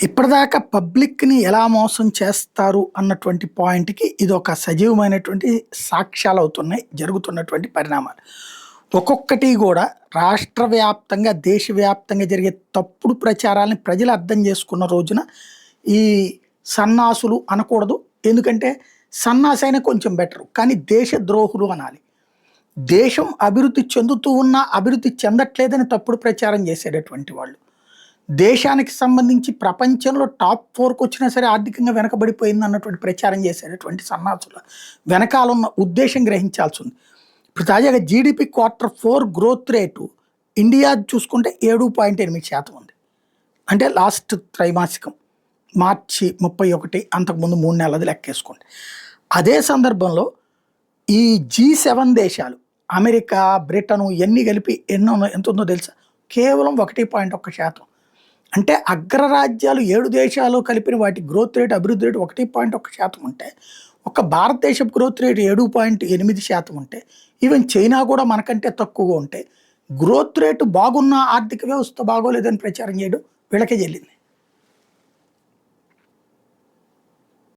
ఇప్పటిదాకా పబ్లిక్‌ని ఎలా మోసం చేస్తారు అన్నటువంటి పాయింట్‌కి ఇదొక సజీవమైనటువంటి సాక్ష్యాలవుతున్నాయి జరుగుతున్నటువంటి పరిణామాలు. ఒక్కొక్కటి గూడా రాష్ట్ర వ్యాప్తంగా, దేశవ్యాప్తంగా జరిగే తప్పుడు ప్రచారాల్ని ప్రజలు అర్థం చేసుకున్న రోజున ఈ సన్నాసులు అనకూడదు. ఎందుకంటే సన్నాసైనా కొంచెం బెటరు. కానీ దేశద్రోహులు అనాలి. దేశం అభివృద్ధి చెందుతూ ఉన్నా, అభివృద్ధి చెందట్లేదని తప్పుడు ప్రచారం చేసేటటువంటి వాళ్ళు. దేశానికి సంబంధించి ప్రపంచంలో టాప్ 4కొచ్చినా సరే ఆర్థికంగా వెనకబడిపోయిందన్నటువంటి ప్రచారం చేసేటటువంటి సన్నాసుల వెనకాలన్న ఉద్దేశ్యం గ్రహించాల్సింది. ఇప్పుడు తాజాగా GDP Q4 growth rate India చూసుకుంటే 7.8% ఉంది. అంటే లాస్ట్ త్రైమాసికం మార్చి 31 అంతకుముందు 3 నెలలది లెక్కేసుకోండి. అదే సందర్భంలో ఈ G7 దేశాలు అమెరికా, బ్రిటను ఇయన్నీ కలిపి ఎంతుందో తెలుసా? కేవలం 1.1%. అంటే అగ్రరాజ్యాలు 7 దేశాలు కలిపిన వాటి గ్రోత్ రేట్, అభివృద్ధి రేటు 1.1% ఉంటే, ఒక్క భారతదేశపు గ్రోత్ రేట్ 7.8% ఉంటే, ఈవెన్ చైనా కూడా మనకంటే తక్కువగా ఉంటే, గ్రోత్ రేటు బాగున్న ఆర్థిక వ్యవస్థ బాగోలేదని ప్రచారం చేయడం వీళ్ళకే చెల్లింది.